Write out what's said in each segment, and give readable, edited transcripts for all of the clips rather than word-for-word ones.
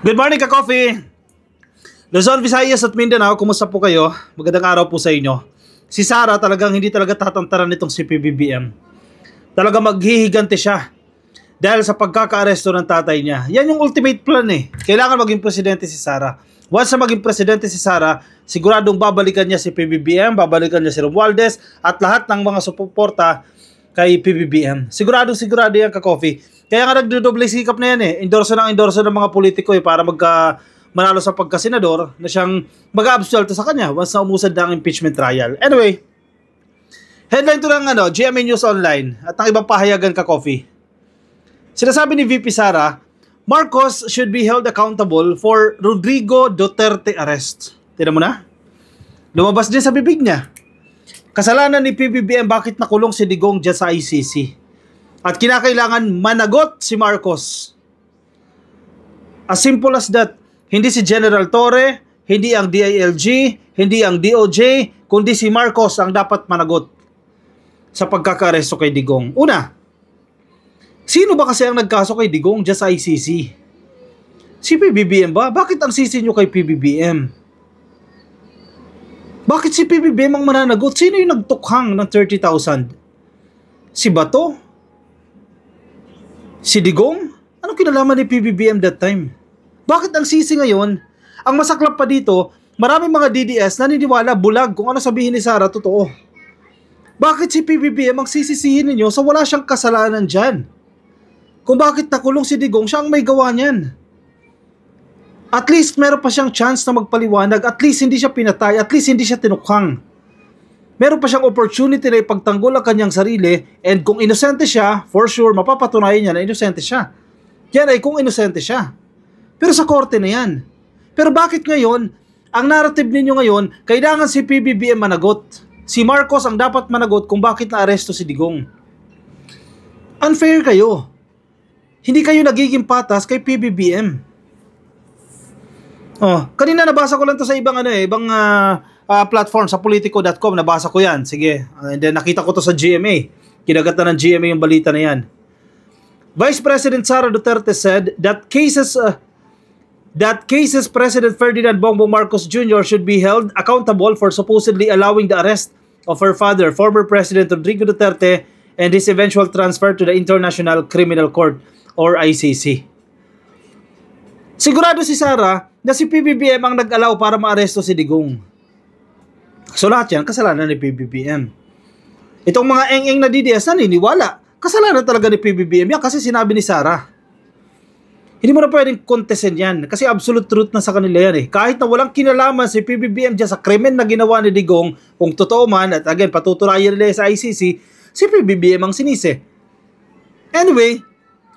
Good morning, ka-coffee! Luzon, Visayas at Mindanao, kumusta po kayo? Magandang araw po sa inyo. Si Sara talagang hindi talaga tatantaran nitong si PBBM. Talaga maghihigante siya dahil sa pagkaka-aresto ng tatay niya. Yan yung ultimate plan eh. Kailangan maging presidente si Sara. Once na maging presidente si Sara, siguradong babalikan niya si PBBM, babalikan niya si Romualdez at lahat ng mga suporta kay PBBM. Sigurado yan, ka-coffee. Kaya nga nagdodoble sikap na yan eh. Endorso ng mga politiko eh para manalo sa pagkasenador na siyang mag-absuelto sa kanya once na umusad ng impeachment trial. Anyway, headline to ng GMA News Online at ang ibang pahayagan, ka-coffee. Sinasabi ni VP Sara, Marcos should be held accountable for Rodrigo Duterte arrest. Tignan mo na? Lumabas din sa bibig niya. Kasalanan ni PBBM bakit nakulong si Digong dyan sa ICC. At kinakailangan managot si Marcos. As simple as that. Hindi si General Torre, hindi ang DILG, hindi ang DOJ, kundi si Marcos ang dapat managot sa pagkaka-aresto kay Digong. Una, sino ba kasi ang nagkaso kay Digong dyan sa ICC? Si PBBM ba? Bakit ang sisi nyo kay PBBM? Bakit si PBBM ang mananagot? Sino yung nagtukhang ng 30,000? Si Bato? Si Digong? Anong kinalaman ni PBBM that time? Bakit ang sisi ngayon? Ang masaklap pa dito, maraming mga DDS naniniwala bulag kung ano sabihin ni Sara totoo. Bakit si PBBM ang sisisihin ninyo sa wala siyang kasalanan dyan? Kung bakit nakulong si Digong, siya ang may gawa niyan. At least meron pa siyang chance na magpaliwanag, at least hindi siya pinatay, at least hindi siya tinukhang. Meron pa siyang opportunity na ipagtanggol ang kanyang sarili, and kung inosente siya, for sure, mapapatunayan niya na inosente siya. Yan ay kung inosente siya. Pero sa korte na yan. Pero bakit ngayon, ang narrative ninyo ngayon, kailangan si PBBM managot. Si Marcos ang dapat managot kung bakit na-aresto si Digong. Unfair kayo. Hindi kayo nagiging patas kay PBBM. Kanina nabasa ko lang to sa ibang platform, sa politico.com, nabasa ko yan. Sige, and then nakita ko to sa GMA. Kinagatan ng GMA yung balita na yan. Vice President Sara Duterte said that cases President Ferdinand Bongbong Marcos Jr. should be held accountable for supposedly allowing the arrest of her father, former President Rodrigo Duterte, and his eventual transfer to the International Criminal Court or ICC. Sigurado si Sara na si PBBM ang nag-allow para maaresto si Digong. So lahat yan, kasalanan ni PBBM. Itong mga eng-eng na DDS naniniwala, kasalanan talaga ni PBBM yan kasi sinabi ni Sara. Hindi mo na pwedeng kontesin yan kasi absolute truth na sa kanila yan eh. Kahit na walang kinalaman si PBBM dyan sa krimen na ginawa ni Digong, kung totoo man, at again, patuturayan nila sa ICC, si PBBM ang sinisi. Anyway,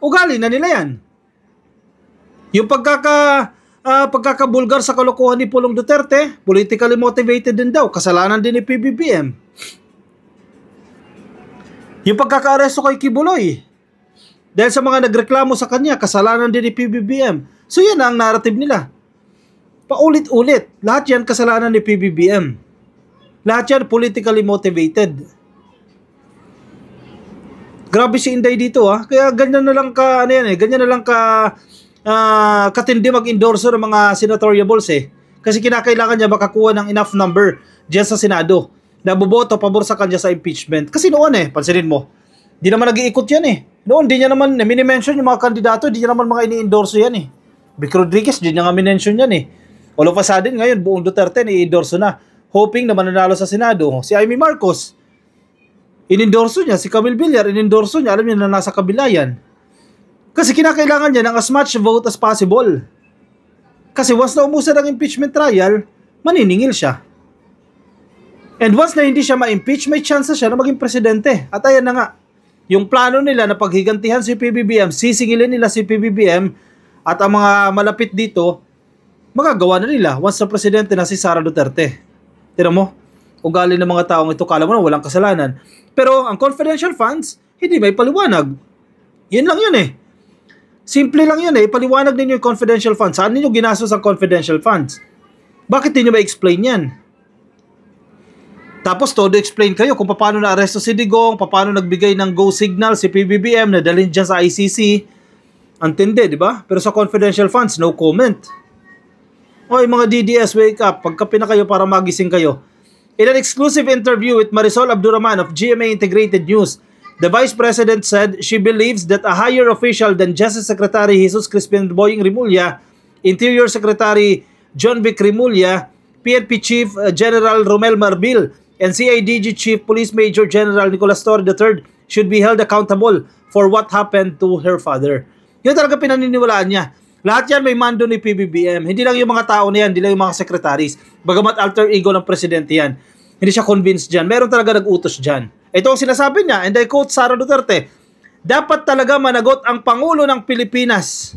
ugali na nila yan. Yung pagkakabulgar sa kalokohan ni Pulong Duterte, politically motivated din daw. Kasalanan din ni PBBM. Yung pagkaka-aresto kay Kibuloy, dahil sa mga nagreklamo sa kanya, kasalanan din ni PBBM. So yan ang narrative nila. Paulit-ulit. Lahat yan kasalanan ni PBBM. Lahat yan politically motivated. Grabe si Inday dito Kaya ganyan na lang katindi mag-endorso ng mga senatoriables eh. Kasi kinakailangan niya makakuha ng enough number diyan sa Senado na boboto pabor sa kanya sa impeachment. Kasi noon pansinin mo, di naman nag-iikot yan eh. Noon, di niya naman, mini-mention yung mga kandidato, di niya naman mga ini-endorso yan eh. Vic Rodriguez, di niya nga minention yan eh. All of a sudden, ngayon, buong Duterte, i-endorso na. Hoping na mananalo sa Senado. Si Amy Marcos, in-endorso niya. Si Camille Villar, in-endorso niya. Alam niya na nasa kabila yan. Kasi kinakailangan niya ng as much vote as possible. Kasi once na umusad ang impeachment trial, maniningil siya. And once na hindi siya ma-impeach, may chance siya na maging presidente. At ayan na nga, yung plano nila na paghigantihan si PBBM, sisingilin nila si PBBM at ang mga malapit dito, magagawa na nila once na presidente na si Sara Duterte. Tira mo, ugali ng mga taong ito, kala mo na walang kasalanan. Pero ang confidential funds, hindi may paliwanag. Yun lang yun eh. Simple lang yun eh. Paliwanag ninyo yung confidential funds. Saan ninyo ginastos ang confidential funds? Bakit ninyo ma-explain yan? Tapos todo explain kayo kung paano na-aresto si Digong, paano nagbigay ng go signal si PBBM na dalhin dyan sa ICC. Antindi, di ba? Pero sa confidential funds, no comment. Oy, mga DDS, wake up. Pagkape na kayo para magising kayo. In an exclusive interview with Marisol Abdurrahman of GMA Integrated News, the Vice President said she believes that a higher official than Justice Secretary Jesus Crispin Boying Rimulya, Interior Secretary John Vic Rimulya, PNP Chief General Romel Marbil, and CIDG Chief Police Major General Nicolas Torre III should be held accountable for what happened to her father. Yun talaga pinaniniwalaan niya. Lahat yan may mando ni PBBM. Hindi lang yung mga tao na yan, hindi lang yung mga secretaries. Bagamat alter ego ng presidente yan. Hindi siya convinced dyan. Meron talaga nag-utos dyan. Ito ang sinasabi niya, and I quote Sara Duterte, dapat talaga managot ang Pangulo ng Pilipinas.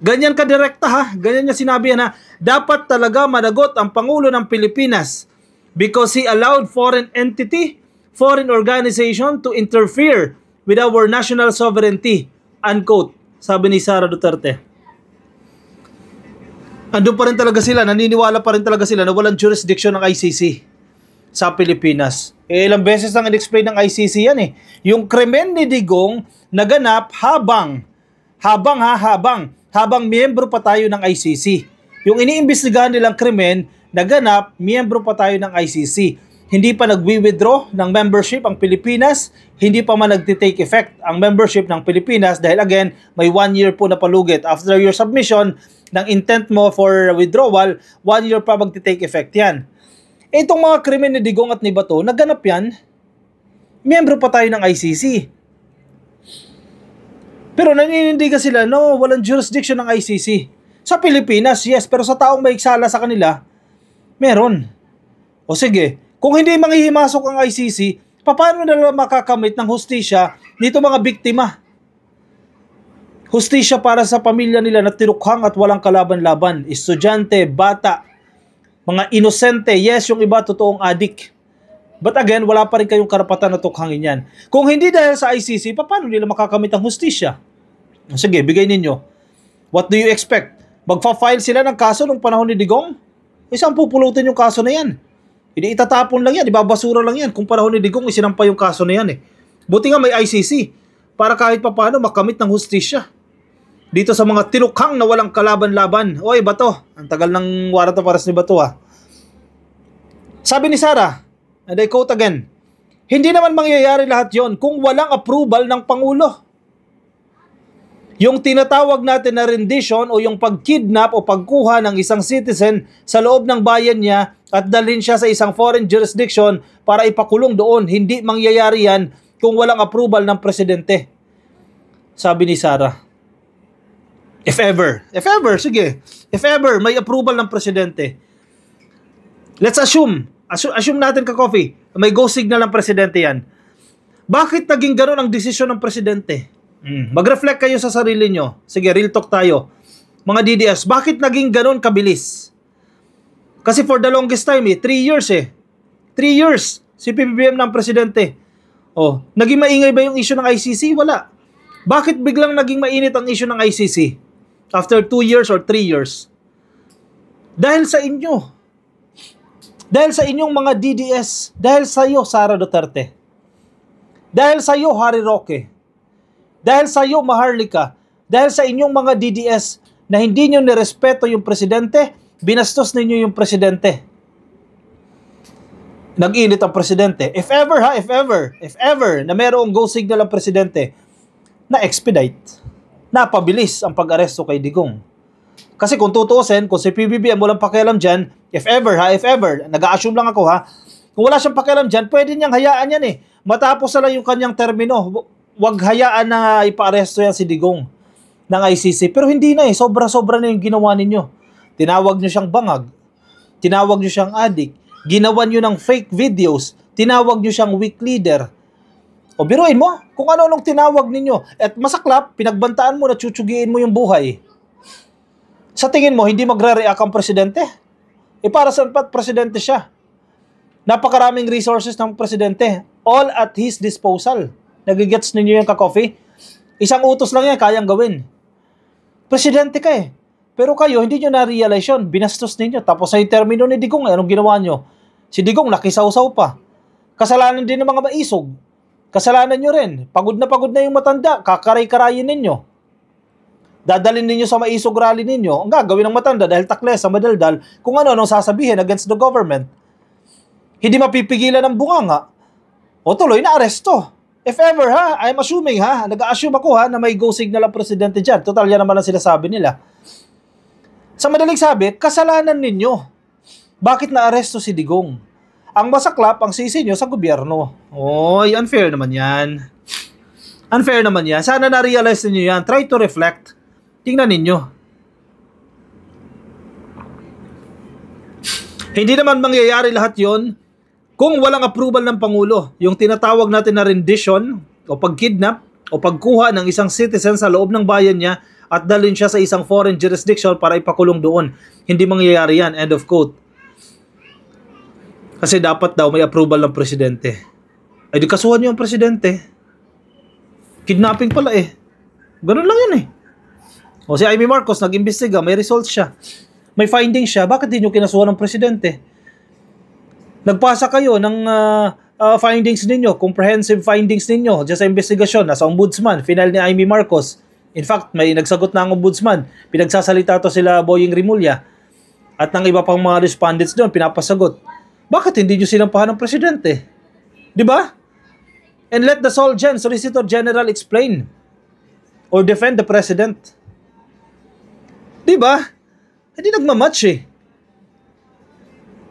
Ganyan ka direkta ha. Ganyan niya sinabi yan ha. Dapat talaga managot ang Pangulo ng Pilipinas because he allowed foreign entity, foreign organization to interfere with our national sovereignty. Unquote. Sabi ni Sara Duterte. Andun pa rin talaga sila, naniniwala pa rin talaga sila na walang jurisdiction ng ICC sa Pilipinas. Ilang beses nang in-explain ng ICC yan eh. Yung krimen ni Digong naganap habang miyembro pa tayo ng ICC. Yung iniimbestigahan nilang krimen naganap, miyembro pa tayo ng ICC. Hindi pa nagwi-withdraw ng membership ang Pilipinas, hindi pa man nagtitake effect ang membership ng Pilipinas dahil again, may 1 year po na palugit. After your submission ng intent mo for withdrawal, 1 year pa magtitake effect yan. Itong mga krimen ni Digong at ni Bato, naganap yan, miyembro pa tayo ng ICC. Pero naninindigan sila, no, walang jurisdiction ng ICC. Sa Pilipinas, yes, pero sa taong may sala sa kanila, meron. O sige, kung hindi manghihimasok ang ICC, paano nila makakamit ng hustisya nito mga biktima? Hustisya para sa pamilya nila na tinukhang at walang kalaban-laban. Estudyante, bata, mga inosente, yes, yung iba totoong adik. But again, wala pa rin kayong karapatan na tukhangin yan. Kung hindi dahil sa ICC, paano nila makakamit ang hustisya? Sige, bigay ninyo. What do you expect? Magfa-file sila ng kaso nung panahon ni Digong? Isang pupulutin yung kaso na yan. Hindi itatapon lang yan, ibabasura lang yan. Kung panahon ni Digong, isinampa yung kaso na yan eh. Buti nga may ICC para kahit papaano makamit ng hustisya. Dito sa mga tinukhang na walang kalaban-laban. Oy, Bato, ang tagal ng warrant of arrest ni Bato ha. Sabi ni Sara, and I quote again, hindi naman mangyayari lahat yon kung walang approval ng Pangulo. Yung tinatawag natin na rendition o yung pagkidnap o pagkuha ng isang citizen sa loob ng bayan niya at dalhin siya sa isang foreign jurisdiction para ipakulong doon, hindi mangyayari yan kung walang approval ng presidente. Sabi ni Sara. If ever, sige. If ever may approval ng presidente. Let's assume natin ka-coffee, may go signal ng presidente yan. Bakit naging gano'n ang desisyon ng presidente? Mag-reflect kayo sa sarili nyo. Sige, real talk tayo. Mga DDS, bakit naging gano'n kabilis? Kasi for the longest time 3 years 3 years si PBBM ng presidente. Oh, naging maingay ba yung issue ng ICC? Wala. Bakit biglang naging mainit ang issue ng ICC? After 2 years or 3 years? Dahil sa inyo. Dahil sa inyong mga DDS. Dahil sa iyo, Sara Duterte. Dahil sa iyo, Harry Roque. Dahil sa iyo, Maharlika. Dahil sa inyong mga DDS na hindi nyo nirespeto yung presidente, binastos ninyo yung presidente. Nag-init ang presidente. If ever na mayroong go signal ang presidente, na-expedite, napabilis ang pag-aresto kay Digong. Kasi kung tutuusin, kung si PBBM walang pakialam dyan, if ever, nag-a-assume lang ako kung wala siyang pakialam dyan, pwede niyang hayaan yan Matapos na lang yung kanyang termino, wag hayaan na ipa-aresto yan si Digong ng ICC. Pero hindi na sobra-sobra na yung ginawa ninyo. Tinawag nyo siyang bangag, tinawag nyo siyang adik, ginawa nyo ng fake videos, tinawag nyo siyang weak leader. O biruin mo, kung ano-anong tinawag ninyo. At masaklap, pinagbantaan mo na tsutsugiin mo yung buhay. Sa tingin mo, hindi magre-react ang presidente? Para saan pa presidente siya? Napakaraming resources ng presidente. All at his disposal. Nagigets ninyo yung ka-coffee? Isang utos lang yan, kayang gawin. Presidente ka Pero kayo, hindi nyo na-realize yun. Binastos ninyo. Tapos sa termino ni Digong, anong ginawa nyo? Si Digong, nakisawsaw pa. Kasalanan din ng mga maisog. Kasalanan nyo rin. Pagod na yung matanda. Kakaray-karayin ninyo. Dadalhin ninyo sa maisog rally ninyo, ang gagawin ng matanda dahil takles sa madaldal kung ano-anong sasabihin against the government. Hindi mapipigilan ng bunganga. O tuloy na aresto. If ever I'm assuming nag-a-assume ako na may go signal ang presidente dyan. Total yan naman ang sinasabi nila. Sa madaling sabi, kasalanan ninyo. Bakit na-aresto si Digong? Ang masaklap, ang sisi nyo sa gobyerno. Oy, unfair naman yan. Unfair naman yan. Sana na-realize ninyo yan. Try to reflect. Tingnan ninyo. Hindi naman mangyayari lahat yon kung walang approval ng Pangulo. Yung tinatawag natin na rendition o pagkidnap o pagkuha ng isang citizen sa loob ng bayan niya at dalhin siya sa isang foreign jurisdiction para ipakulong doon. Hindi mangyayari yan. End of quote. Kasi dapat daw may approval ng presidente. Ay di kasuhan niyo ang presidente. Kidnapping pala Ganun lang yun O si Amy Marcos nag-imbestiga, may results siya. May findings siya, bakit di nyo kinasuhan ng presidente? Nagpasa kayo ng findings ninyo, comprehensive findings ninyo dyan sa investigasyon, nasa ombudsman, final ni Amy Marcos. In fact, may nagsagot na ang ombudsman, pinagsasalita to sila Boying Rimulya at ng iba pang mga respondents doon, pinapasagot. Bakit hindi nyo sinampahan ng presidente? Di ba? And let the Solicitor General explain or defend the president. Di ba? Hindi nagmamatch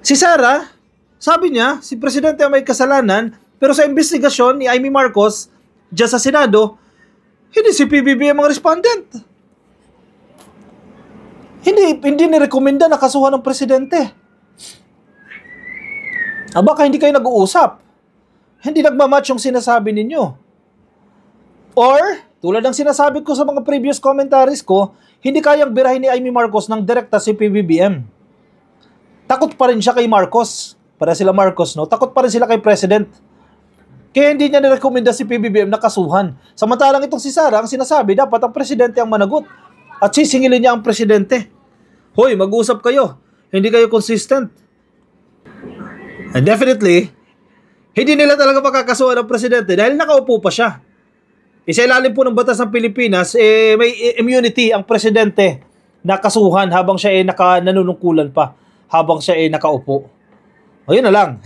Si Sara, sabi niya, si presidente ang may kasalanan, pero sa investigasyon ni Amy Marcos, dyan sa Senado, hindi si PBBM ang respondent. Hindi nirekomenda na kasuhan ng presidente. Baka hindi kayo nag-uusap. Hindi nagmamatch yung sinasabi ninyo. Or, tulad ng sinasabi ko sa mga previous commentaries ko, hindi kayang birahin ni Amy Marcos ng direkta si PBBM. Takot pa rin siya kay Marcos. Para sila Marcos, no? Takot pa rin sila kay President. Kaya hindi niya nirekomenda si PBBM na kasuhan. Samantalang itong si Sara, ang sinasabi, dapat ang presidente ang managot. At sisingilin niya ang presidente. Hoy, mag-usap kayo. Hindi kayo consistent. And definitely, hindi nila talaga makakasuhan ang presidente dahil nakaupo pa siya. Sa ilalim po ng batas ng Pilipinas, may immunity ang presidente na kasuhan habang siya nanunungkulan pa, habang siya nakaupo. O yun na lang.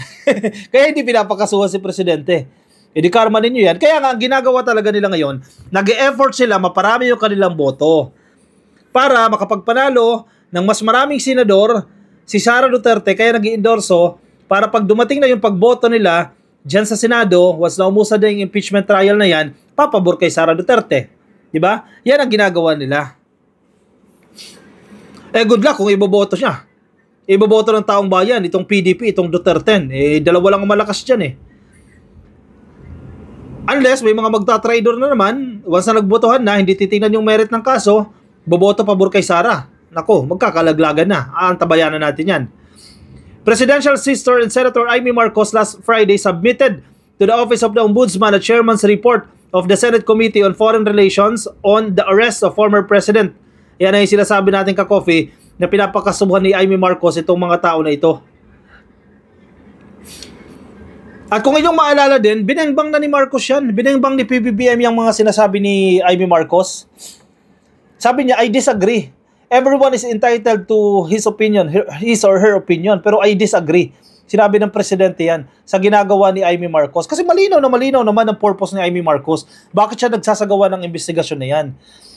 Kaya hindi pinapakasuhan si presidente. Di karma ninyo yan. Kaya nga, ang ginagawa talaga nila ngayon, nag-e-effort sila maparami yung kanilang boto para makapagpanalo ng mas maraming senador si Sara Duterte, kaya nag-i-endorso para pag dumating na yung pagboto nila dyan sa Senado, once na umusad na yung impeachment trial na yan, papabor kay Sara Duterte. Diba? Yan ang ginagawa nila. Good luck kung iboboto siya. Iboboto ng taong bayan, itong PDP, itong Duterte. Dalawa lang ang malakas dyan Unless may mga magta-traidor na naman, once na nagbotohan na, hindi titingnan yung merit ng kaso, boboto pabor kay Sara. Nako, magkakalaglagan na. Aantabayanan natin yan. Presidential sister and Senator Amy Marcos last Friday submitted to the Office of the Ombudsman a chairman's report of the Senate Committee on Foreign Relations on the arrest of former President. Yan ay sinasabi natin ka-coffee na pinapakasuhan ni Amy Marcos itong mga tao na ito. At kung inyong maalala din, binengbang na ni Marcos yan. Binengbang ni PBBM yung mga sinasabi ni Amy Marcos. Sabi niya, I disagree. Everyone is entitled to his opinion, his or her opinion, pero I disagree. Sinabi ng presidente yan sa ginagawa ni Amy Marcos. Kasi malinaw naman ang purpose ni Amy Marcos. Bakit siya nagsasagawa ng investigasyon na yan?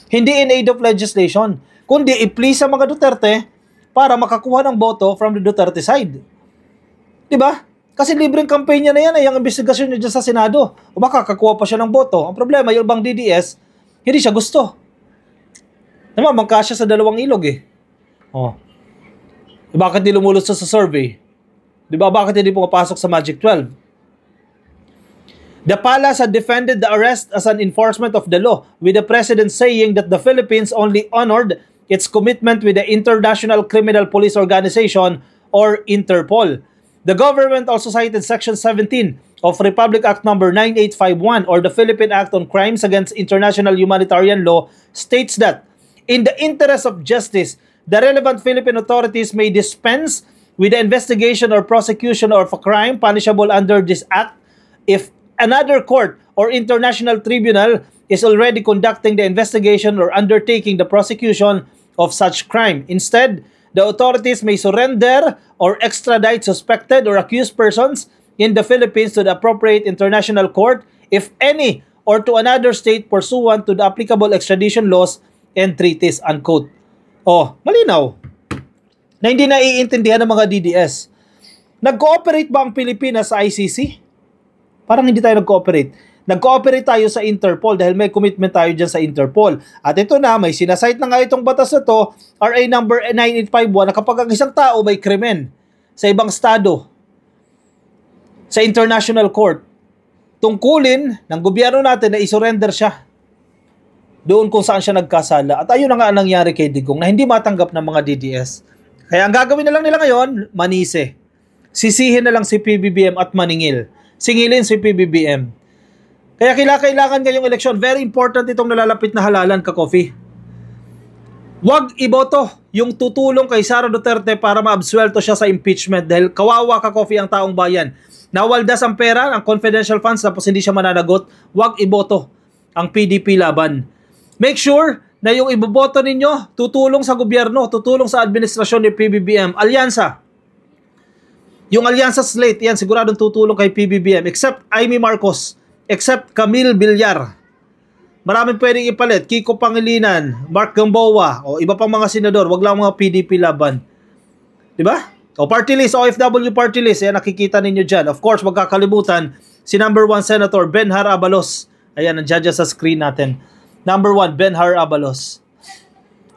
Hindi in aid of legislation, kundi i-please sa mga Duterte para makakuha ng boto from the Duterte side. Diba? Kasi libreng kampanya na yan yung investigasyon niya dyan sa Senado. O baka kakuha pa siya ng boto. Ang problema, yung bang DDS, hindi siya gusto. Diba? Magkasya sa dalawang ilog Bakit di lumulot sa survey? Diba? Bakit hindi pumapasok sa Magic 12? The palace had defended the arrest as an enforcement of the law, with the president saying that the Philippines only honored its commitment with the International Criminal Police Organization, or Interpol. The government also cited Section 17 of Republic Act No. 9851, or the Philippine Act on Crimes Against International Humanitarian Law, states that in the interest of justice, the relevant Philippine authorities may dispense with the investigation or prosecution of a crime punishable under this act if another court or international tribunal is already conducting the investigation or undertaking the prosecution of such crime. Instead, the authorities may surrender or extradite suspected or accused persons in the Philippines to the appropriate international court, if any, or to another state pursuant to the applicable extradition laws and treaties, unquote. Oh, malinaw na hindi naiintindihan ng mga DDS. Nag-cooperate ba ang Pilipinas sa ICC? Parang hindi tayo nag-cooperate. Nag-cooperate tayo sa Interpol dahil may commitment tayo dyan sa Interpol. At ito na, may sinasite na nga itong batas na to, RA number 9851, na kapag ang isang tao may krimen sa ibang estado, sa international court, tungkulin ng gobyerno natin na isurrender siya doon kung saan siya nagkasala. At ayun na nga nangyari kay Digong na hindi matanggap ng mga DDS. Kaya ang gagawin na lang nila ngayon, manise. Sisihin na lang si PBBM at maningil. Singilin si PBBM. Kaya kailangan ngayong eleksyon. Very important itong nalalapit na halalan, ka-coffee. Huwag iboto yung tutulong kay Sara Duterte para maabsuelto siya sa impeachment dahil kawawa, ka-coffee, ang taong bayan. Nawaldas ang pera, ang confidential funds, tapos hindi siya mananagot. Huwag iboto ang PDP laban. Make sure na yung iboboto ninyo, tutulong sa gobyerno, tutulong sa administrasyon ni PBBM. Alyansa. Yung alyansa slate, yan, siguradong tutulong kay PBBM. Except Amy Marcos. Except Camille Villar. Maraming pwedeng ipalit. Kiko Pangilinan, Mark Gamboa, o iba pang mga senador. Wag lang mga PDP laban. Diba? O party list, OFW party list. Ayan, nakikita ninyo dyan. Of course, wag kakalimutan, si number 1 Senator Benhar Abalos. Ayan, nandiyan dyan sa screen natin. Number 1, Benhar Abalos.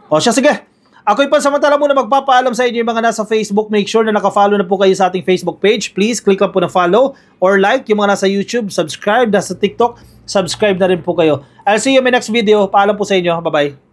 O siya, sige. Ako'y pansamantala muna magpapaalam sa inyo yung mga nasa Facebook. Make sure na naka-follow na po kayo sa ating Facebook page. Please, click lang po na follow or like. Yung mga nasa YouTube, subscribe. Nasa TikTok, subscribe na rin po kayo. I'll see you in my next video. Paalam po sa inyo. Bye-bye.